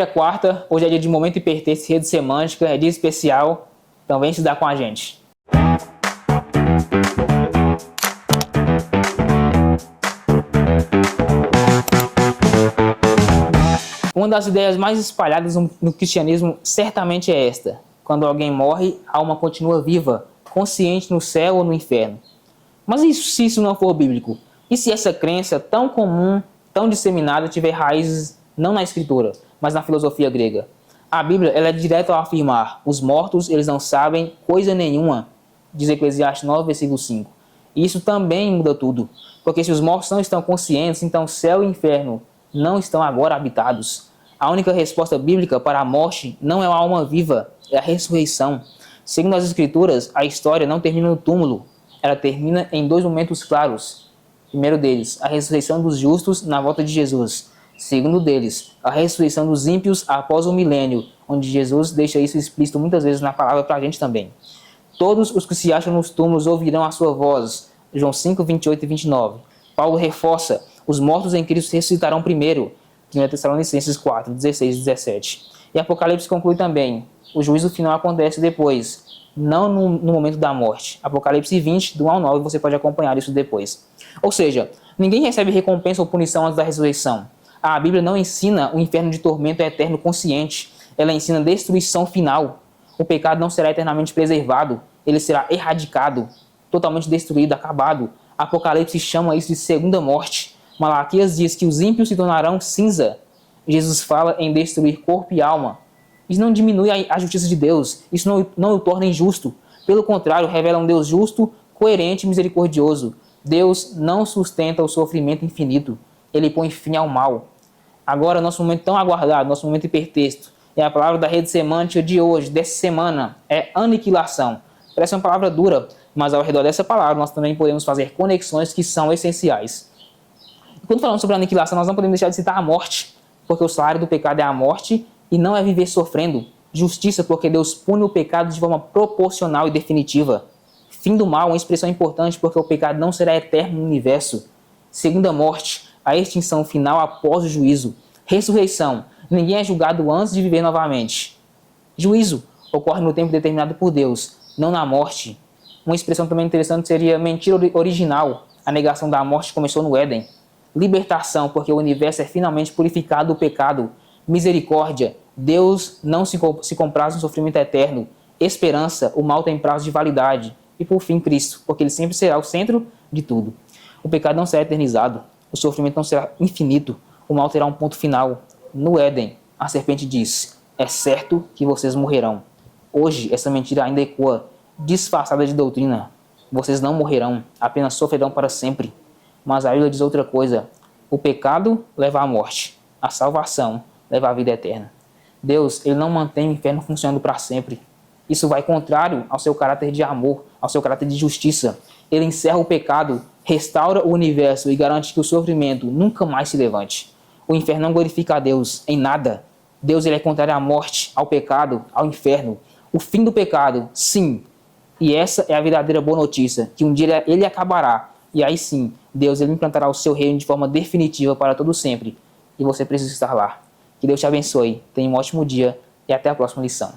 quarta, hoje é dia de Momento Hipertexto, Rede Semântica, é dia especial, então vem estudar com a gente. Uma das ideias mais espalhadas no cristianismo certamente é esta: quando alguém morre, a alma continua viva, consciente no céu ou no inferno. Mas e se isso não for bíblico? E se essa crença tão comum, tão disseminada, tiver raízes não na escritura, mas na filosofia grega? A Bíblia ela é direta ao afirmar: os mortos eles não sabem coisa nenhuma, diz Eclesiastes 9, versículo 5. E isso também muda tudo, porque se os mortos não estão conscientes, então céu e inferno não estão agora habitados. A única resposta bíblica para a morte não é uma alma viva, é a ressurreição. Segundo as Escrituras, a história não termina no túmulo, ela termina em dois momentos claros. Primeiro deles, a ressurreição dos justos na volta de Jesus. Segundo deles, a ressurreição dos ímpios após o milênio, onde Jesus deixa isso explícito muitas vezes na palavra para a gente também. Todos os que se acham nos túmulos ouvirão a sua voz. João 5, 28 e 29. Paulo reforça: os mortos em Cristo ressuscitarão primeiro. 1 Tessalonicenses 4, 16 e 17. E Apocalipse conclui também: o juízo final acontece depois, não no momento da morte. Apocalipse 20, do 1 ao 9, você pode acompanhar isso depois. Ou seja, ninguém recebe recompensa ou punição antes da ressurreição. A Bíblia não ensina o inferno de tormento eterno consciente. Ela ensina destruição final. O pecado não será eternamente preservado. Ele será erradicado, totalmente destruído, acabado. Apocalipse chama isso de segunda morte. Malaquias diz que os ímpios se tornarão cinza. Jesus fala em destruir corpo e alma. Isso não diminui a justiça de Deus. Isso não o torna injusto. Pelo contrário, revela um Deus justo, coerente e misericordioso. Deus não sustenta o sofrimento infinito. Ele põe fim ao mal. Agora, nosso momento tão aguardado, nosso momento hipertexto, é a palavra da rede semântica de hoje, dessa semana, é aniquilação. Parece uma palavra dura, mas ao redor dessa palavra nós também podemos fazer conexões que são essenciais. E quando falamos sobre aniquilação, nós não podemos deixar de citar a morte, porque o salário do pecado é a morte e não é viver sofrendo. Justiça, porque Deus pune o pecado de forma proporcional e definitiva. Fim do mal, uma expressão importante, porque o pecado não será eterno no universo. Segunda morte, a extinção final após o juízo. Ressurreição, ninguém é julgado antes de viver novamente. Juízo, ocorre no tempo determinado por Deus, não na morte. Uma expressão também interessante seria mentira original. A negação da morte começou no Éden. Libertação, porque o universo é finalmente purificado do pecado. Misericórdia, Deus não se compraz no sofrimento eterno. Esperança, o mal tem prazo de validade. E por fim, Cristo, porque Ele sempre será o centro de tudo. O pecado não será eternizado. O sofrimento não será infinito. O mal terá um ponto final. No Éden, a serpente disse: é certo que vocês morrerão. Hoje, essa mentira ainda ecoa, disfarçada de doutrina. Vocês não morrerão, apenas sofrerão para sempre. Mas a Bíblia diz outra coisa: o pecado leva à morte, a salvação leva à vida eterna. Deus, Ele não mantém o inferno funcionando para sempre. Isso vai contrário ao seu caráter de amor, ao seu caráter de justiça. Ele encerra o pecado, restaura o universo e garante que o sofrimento nunca mais se levante. O inferno não glorifica a Deus em nada. Deus ele é contrário à morte, ao pecado, ao inferno. O fim do pecado, sim. E essa é a verdadeira boa notícia, que um dia ele acabará. E aí sim, Deus ele implantará o seu reino de forma definitiva para todo sempre. E você precisa estar lá. Que Deus te abençoe. Tenha um ótimo dia e até a próxima lição.